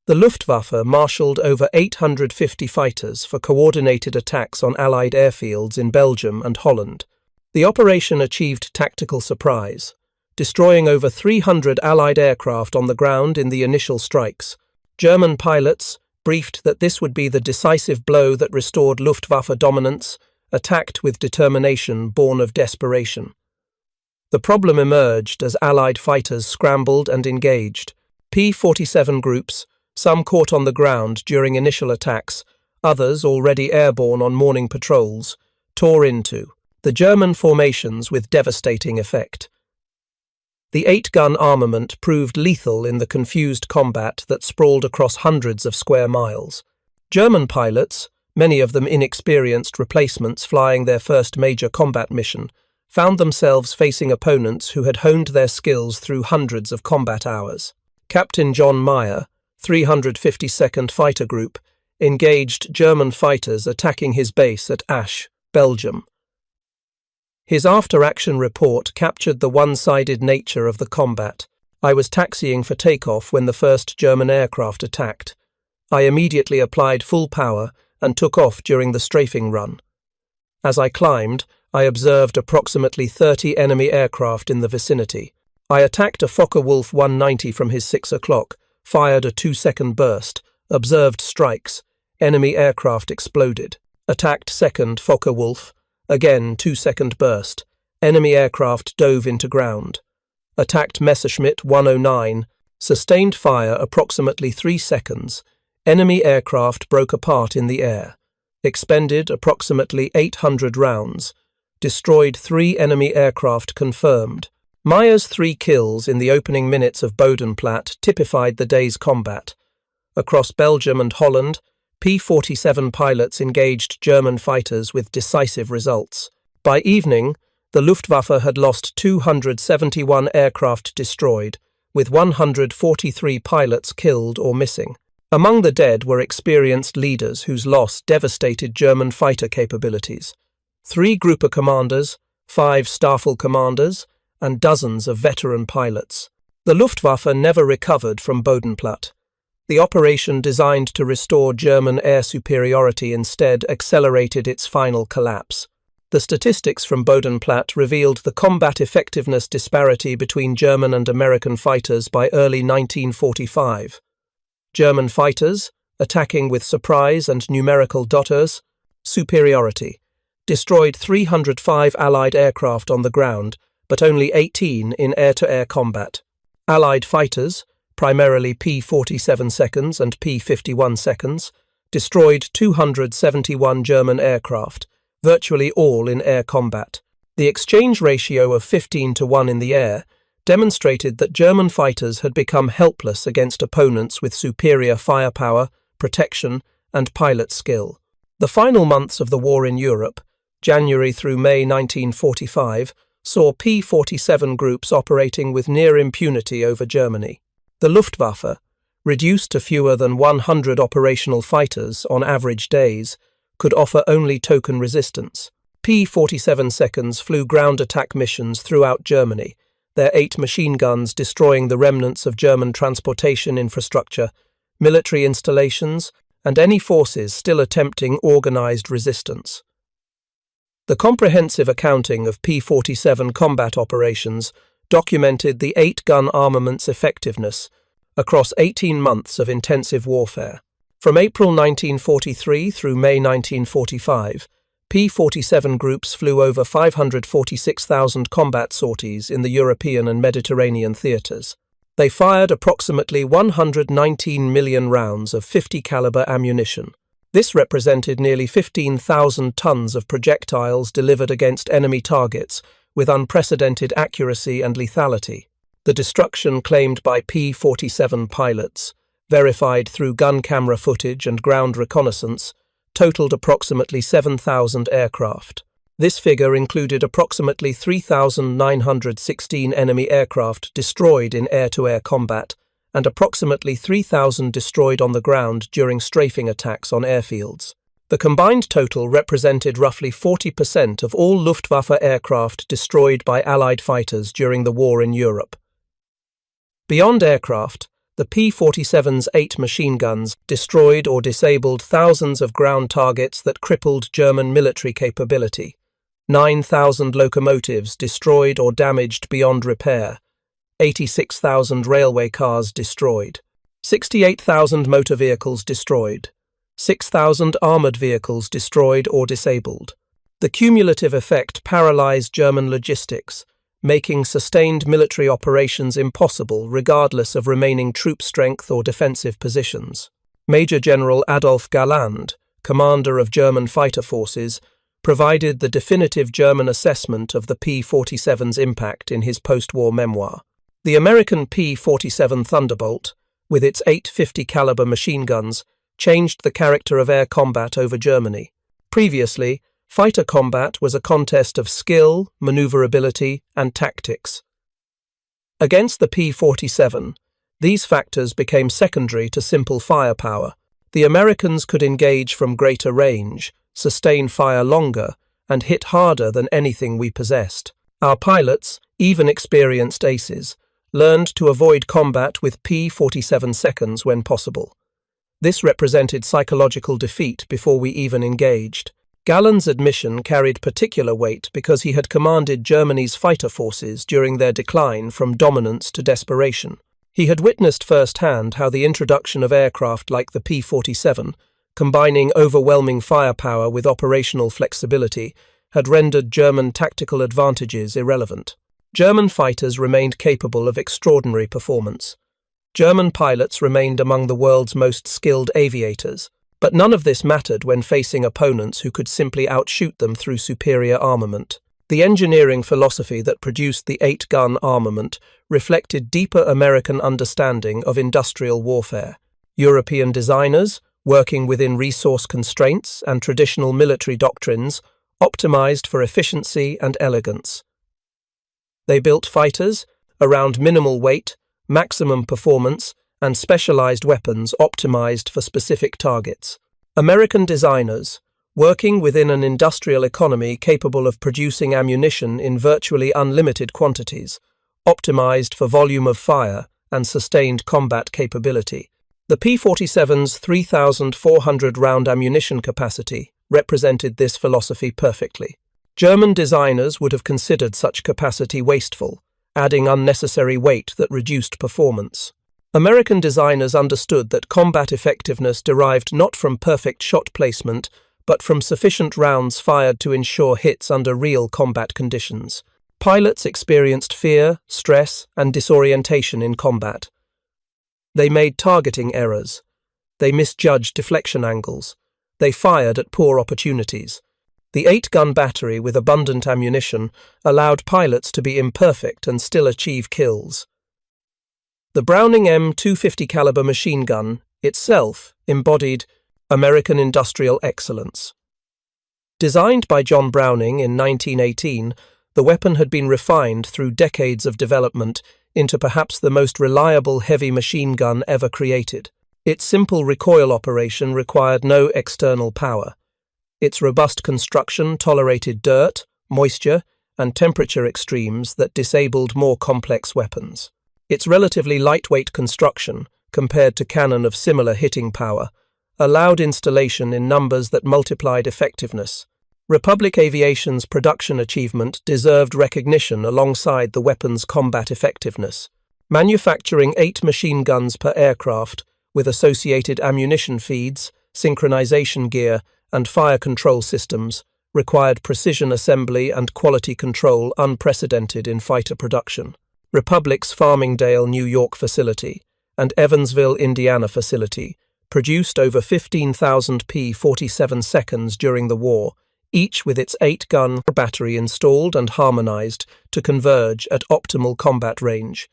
S1: The Luftwaffe marshalled over 850 fighters for coordinated attacks on Allied airfields in Belgium and Holland. The operation achieved tactical surprise, destroying over 300 Allied aircraft on the ground in the initial strikes. German pilots, briefed that this would be the decisive blow that restored Luftwaffe dominance, attacked with determination born of desperation. The problem emerged as Allied fighters scrambled and engaged. P-47 groups, some caught on the ground during initial attacks, others already airborne on morning patrols, tore into the German formations with devastating effect. The 8-gun armament proved lethal in the confused combat that sprawled across hundreds of square miles. German pilots, many of them inexperienced replacements flying their first major combat mission, found themselves facing opponents who had honed their skills through hundreds of combat hours. Captain John Meyer, 352nd Fighter Group, engaged German fighters attacking his base at Asch, Belgium. His after-action report captured the one-sided nature of the combat. "I was taxiing for takeoff when the first German aircraft attacked. I immediately applied full power and took off during the strafing run. As I climbed, I observed approximately 30 enemy aircraft in the vicinity. I attacked a Focke-Wulf 190 from his 6 o'clock, fired a 2-second burst, observed strikes, enemy aircraft exploded. Attacked second Focke-Wulf, again 2-second burst, enemy aircraft dove into ground. Attacked Messerschmitt 109, sustained fire approximately 3 seconds, enemy aircraft broke apart in the air. Expended approximately 800 rounds, destroyed 3 enemy aircraft confirmed." Meyer's 3 kills in the opening minutes of Bodenplatte typified the day's combat. Across Belgium and Holland, P-47 pilots engaged German fighters with decisive results. By evening, the Luftwaffe had lost 271 aircraft destroyed, with 143 pilots killed or missing. Among the dead were experienced leaders whose loss devastated German fighter capabilities. 3 Gruppe commanders, 5 Staffel commanders, and dozens of veteran pilots. The Luftwaffe never recovered from Bodenplatte. The operation designed to restore German air superiority instead accelerated its final collapse. The statistics from Bodenplatte revealed the combat effectiveness disparity between German and American fighters by early 1945. German fighters, attacking with surprise and numerical dotters, superiority, destroyed 305 Allied aircraft on the ground, but only 18 in air-to-air combat. Allied fighters, primarily P-47 seconds and P-51 seconds, destroyed 271 German aircraft, virtually all in air combat. The exchange ratio of 15-1 in the air demonstrated that German fighters had become helpless against opponents with superior firepower, protection, and pilot skill. The final months of the war in Europe, January through May 1945, saw P-47 groups operating with near impunity over Germany. The Luftwaffe, reduced to fewer than 100 operational fighters on average days, could offer only token resistance. P-47 seconds flew ground attack missions throughout Germany, their 8 machine guns destroying the remnants of German transportation infrastructure, military installations, and any forces still attempting organized resistance. The comprehensive accounting of P-47 combat operations documented the 8-gun armament's effectiveness across 18 months of intensive warfare. From April 1943 through May 1945, P-47 groups flew over 546,000 combat sorties in the European and Mediterranean theatres. They fired approximately 119 million rounds of 50-caliber ammunition. This represented nearly 15,000 tons of projectiles delivered against enemy targets with unprecedented accuracy and lethality. The destruction claimed by P-47 pilots, verified through gun camera footage and ground reconnaissance, totaled approximately 7,000 aircraft. This figure included approximately 3,916 enemy aircraft destroyed in air-to-air combat and approximately 3,000 destroyed on the ground during strafing attacks on airfields. The combined total represented roughly 40% of all Luftwaffe aircraft destroyed by Allied fighters during the war in Europe. Beyond aircraft, the P-47's 8 machine guns destroyed or disabled thousands of ground targets that crippled German military capability. 9,000 locomotives destroyed or damaged beyond repair. 86,000 railway cars destroyed. 68,000 motor vehicles destroyed. 6,000 armoured vehicles destroyed or disabled. The cumulative effect paralysed German logistics, making sustained military operations impossible regardless of remaining troop strength or defensive positions. Major General Adolf Galland, commander of German fighter forces, provided the definitive German assessment of the P-47's impact in his post-war memoir. The American P-47 Thunderbolt, with its 850 caliber machine guns, changed the character of air combat over Germany. Previously, fighter combat was a contest of skill, maneuverability, and tactics. Against the P-47, these factors became secondary to simple firepower. The Americans could engage from greater range, sustain fire longer, and hit harder than anything we possessed. Our pilots, even experienced aces, learned to avoid combat with P-47 seconds when possible. This represented psychological defeat before we even engaged. Galland's admission carried particular weight because he had commanded Germany's fighter forces during their decline from dominance to desperation. He had witnessed firsthand how the introduction of aircraft like the P-47, combining overwhelming firepower with operational flexibility, had rendered German tactical advantages irrelevant. German fighters remained capable of extraordinary performance. German pilots remained among the world's most skilled aviators, but none of this mattered when facing opponents who could simply outshoot them through superior armament. The engineering philosophy that produced the 8-gun armament reflected deeper American understanding of industrial warfare. European designers, working within resource constraints and traditional military doctrines, optimized for efficiency and elegance. They built fighters around minimal weight, maximum performance, and specialized weapons optimized for specific targets. American designers, working within an industrial economy capable of producing ammunition in virtually unlimited quantities, optimized for volume of fire and sustained combat capability. The P-47's 3,400 round ammunition capacity represented this philosophy perfectly. German designers would have considered such capacity wasteful, adding unnecessary weight that reduced performance. American designers understood that combat effectiveness derived not from perfect shot placement, but from sufficient rounds fired to ensure hits under real combat conditions. Pilots experienced fear, stress, and disorientation in combat. They made targeting errors. They misjudged deflection angles. They fired at poor opportunities. The 8-gun battery with abundant ammunition allowed pilots to be imperfect and still achieve kills. The Browning M250 caliber machine gun itself embodied American industrial excellence. Designed by John Browning in 1918, the weapon had been refined through decades of development into perhaps the most reliable heavy machine gun ever created. Its simple recoil operation required no external power. Its robust construction tolerated dirt, moisture, and temperature extremes that disabled more complex weapons. Its relatively lightweight construction, compared to cannon of similar hitting power, allowed installation in numbers that multiplied effectiveness. Republic Aviation's production achievement deserved recognition alongside the weapon's combat effectiveness. Manufacturing 8 machine guns per aircraft, with associated ammunition feeds, synchronization gear, and fire control systems, required precision assembly and quality control unprecedented in fighter production. Republic's Farmingdale, New York facility and Evansville, Indiana facility produced over 15,000 P-47 seconds during the war, each with its 8-gun battery installed and harmonized to converge at optimal combat range.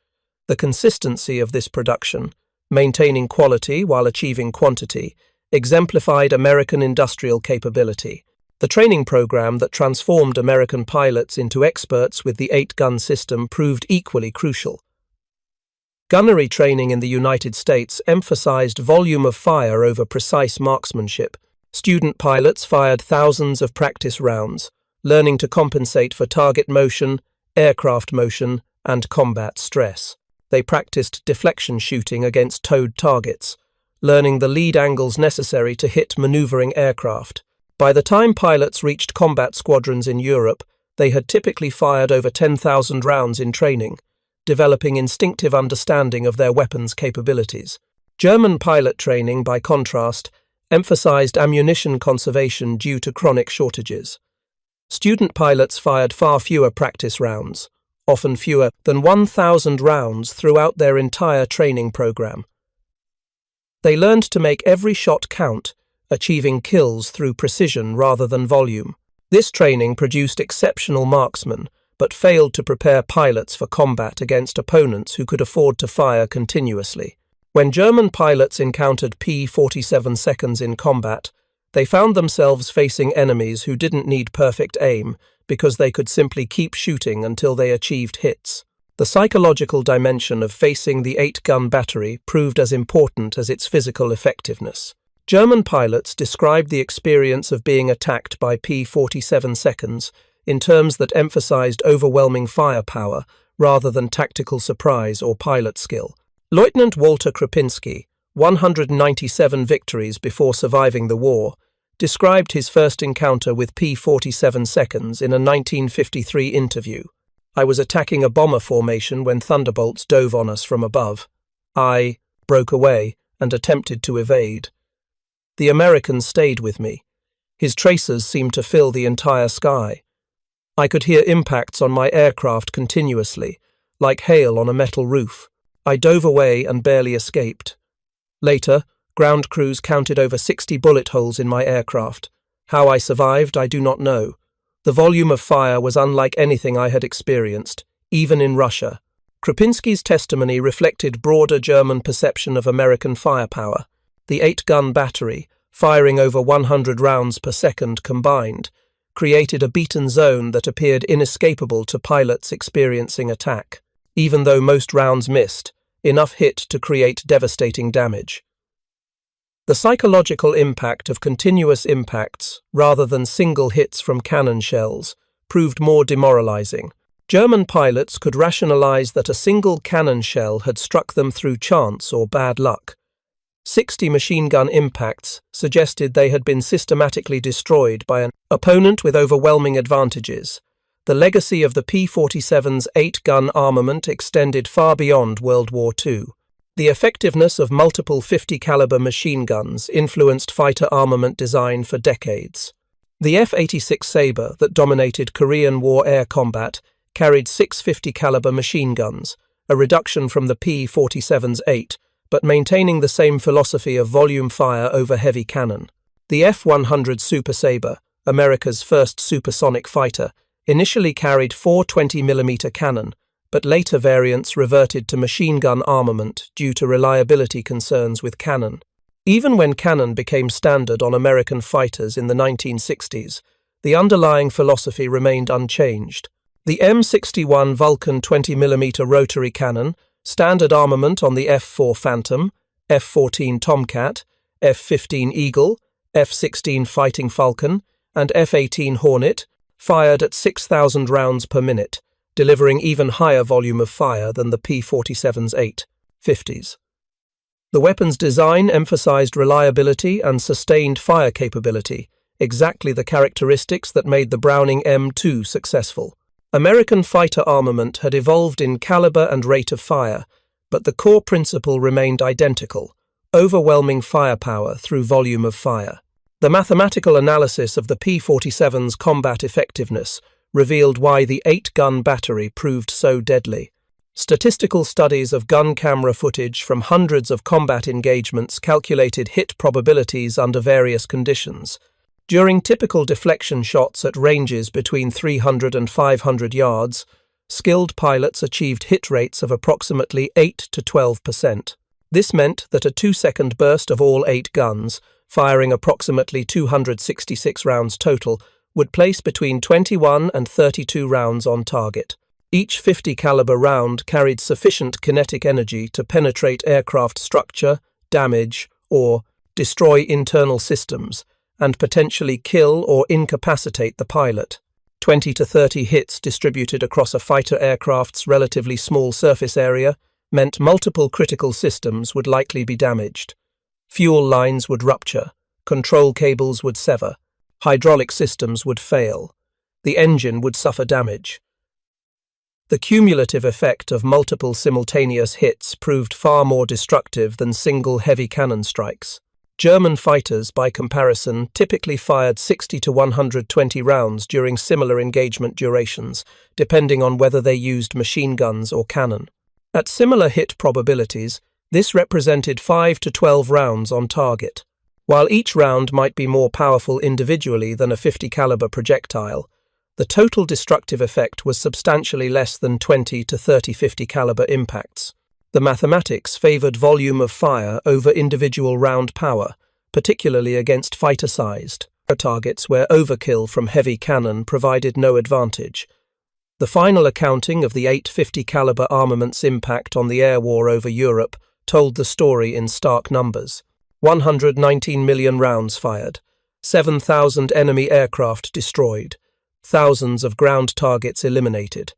S1: The consistency of this production, maintaining quality while achieving quantity, exemplified American industrial capability. The training program that transformed American pilots into experts with the 8-gun system proved equally crucial. Gunnery training in the United States emphasized volume of fire over precise marksmanship. Student pilots fired thousands of practice rounds, learning to compensate for target motion, aircraft motion, and combat stress. They practiced deflection shooting against towed targets, learning the lead angles necessary to hit maneuvering aircraft. By the time pilots reached combat squadrons in Europe, they had typically fired over 10,000 rounds in training, developing instinctive understanding of their weapons' capabilities. German pilot training, by contrast, emphasized ammunition conservation due to chronic shortages. Student pilots fired far fewer practice rounds, often fewer than 1,000 rounds throughout their entire training program. They learned to make every shot count, achieving kills through precision rather than volume. This training produced exceptional marksmen, but failed to prepare pilots for combat against opponents who could afford to fire continuously. When German pilots encountered P-47 seconds in combat, they found themselves facing enemies who didn't need perfect aim because they could simply keep shooting until they achieved hits. The psychological dimension of facing the 8-gun battery proved as important as its physical effectiveness. German pilots described the experience of being attacked by P-47 seconds in terms that emphasized overwhelming firepower rather than tactical surprise or pilot skill. Lieutenant Walter Krupinski, 197 victories before surviving the war, described his first encounter with P-47 seconds in a 1953 interview. "I was attacking a bomber formation when Thunderbolts dove on us from above. I broke away and attempted to evade. The American stayed with me. His tracers seemed to fill the entire sky. I could hear impacts on my aircraft continuously, like hail on a metal roof. I dove away and barely escaped. Later, ground crews counted over 60 bullet holes in my aircraft. How I survived, I do not know. The volume of fire was unlike anything I had experienced, even in Russia." Krupinski's testimony reflected broader German perception of American firepower. The 8-gun battery, firing over 100 rounds per second combined, created a beaten zone that appeared inescapable to pilots experiencing attack. Even though most rounds missed, enough hit to create devastating damage. The psychological impact of continuous impacts, rather than single hits from cannon shells, proved more demoralizing. German pilots could rationalize that a single cannon shell had struck them through chance or bad luck. 60 machine gun impacts suggested they had been systematically destroyed by an opponent with overwhelming advantages. The legacy of the P-47's 8-gun armament extended far beyond World War II. The effectiveness of multiple 50-caliber machine guns influenced fighter armament design for decades. The F-86 Sabre that dominated Korean War air combat carried 6 50-caliber machine guns, a reduction from the P-47's 8, but maintaining the same philosophy of volume fire over heavy cannon. The F-100 Super Sabre, America's first supersonic fighter, initially carried 4 20mm cannon, but later variants reverted to machine gun armament due to reliability concerns with cannon. Even when cannon became standard on American fighters in the 1960s, the underlying philosophy remained unchanged. The M61 Vulcan 20mm rotary cannon, standard armament on the F-4 Phantom, F-14 Tomcat, F-15 Eagle, F-16 Fighting Falcon, and F-18 Hornet, fired at 6,000 rounds per minute, delivering even higher volume of fire than the P-47's 850s. The weapon's design emphasized reliability and sustained fire capability, exactly the characteristics that made the Browning M2 successful. American fighter armament had evolved in caliber and rate of fire, but the core principle remained identical: overwhelming firepower through volume of fire. The mathematical analysis of the P-47's combat effectiveness revealed why the 8-gun battery proved so deadly. Statistical studies of gun camera footage from hundreds of combat engagements calculated hit probabilities under various conditions. During typical deflection shots at ranges between 300 and 500 yards, skilled pilots achieved hit rates of approximately 8 to 12%. This meant that a 2-second burst of all 8 guns, firing approximately 266 rounds total, would place between 21 and 32 rounds on target. Each 50 caliber round carried sufficient kinetic energy to penetrate aircraft structure, damage, or destroy internal systems, and potentially kill or incapacitate the pilot. 20 to 30 hits distributed across a fighter aircraft's relatively small surface area meant multiple critical systems would likely be damaged. Fuel lines would rupture, control cables would sever, hydraulic systems would fail, the engine would suffer damage. The cumulative effect of multiple simultaneous hits proved far more destructive than single heavy cannon strikes. German fighters, by comparison, typically fired 60 to 120 rounds during similar engagement durations, depending on whether they used machine guns or cannon. At similar hit probabilities, this represented 5 to 12 rounds on target. While each round might be more powerful individually than a 50 caliber projectile, the total destructive effect was substantially less than 20 to 30 50 caliber impacts. The mathematics favored volume of fire over individual round power, particularly against fighter-sized targets where overkill from heavy cannon provided no advantage. The final accounting of the 850 caliber armament's impact on the air war over Europe told the story in stark numbers. 119 million rounds fired, 7,000 enemy aircraft destroyed, thousands of ground targets eliminated.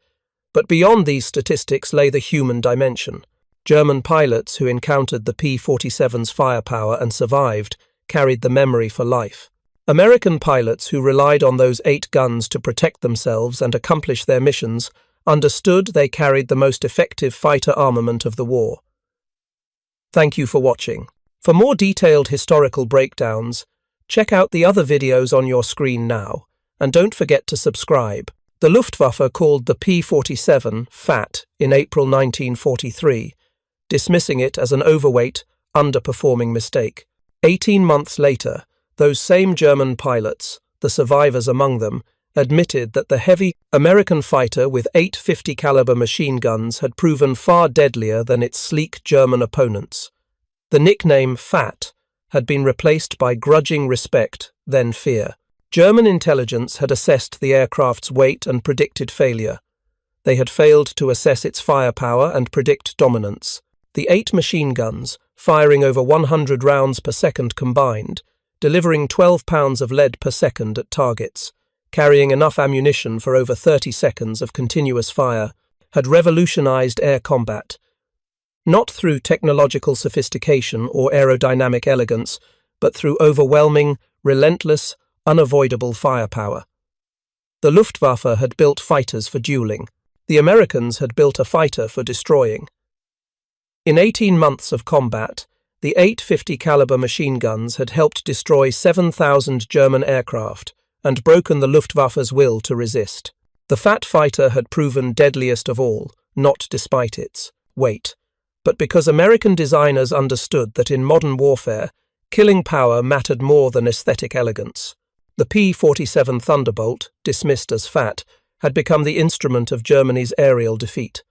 S1: But beyond these statistics lay the human dimension. German pilots who encountered the P-47's firepower and survived carried the memory for life. American pilots who relied on those 8 guns to protect themselves and accomplish their missions understood they carried the most effective fighter armament of the war. Thank you for watching. For more detailed historical breakdowns, check out the other videos on your screen now, and don't forget to subscribe. The Luftwaffe called the P-47 fat in April 1943, dismissing it as an overweight, underperforming mistake. 18 months later, those same German pilots, the survivors among them, admitted that the heavy American fighter with 850 caliber machine guns had proven far deadlier than its sleek German opponents. The nickname fat had been replaced by grudging respect, then fear. German intelligence had assessed the aircraft's weight and predicted failure. They had failed to assess its firepower and predict dominance. The 8 machine guns, firing over 100 rounds per second combined, delivering 12 pounds of lead per second at targets, carrying enough ammunition for over 30 seconds of continuous fire, had revolutionized air combat. Not through technological sophistication or aerodynamic elegance, but through overwhelming, relentless, unavoidable firepower. The Luftwaffe had built fighters for dueling. The Americans had built a fighter for destroying. In 18 months of combat, the 850 caliber machine guns had helped destroy 7,000 German aircraft and broken the Luftwaffe's will to resist. The fat fighter had proven deadliest of all, not despite its weight, but because American designers understood that in modern warfare, killing power mattered more than aesthetic elegance. The P-47 Thunderbolt, dismissed as fat, had become the instrument of Germany's aerial defeat.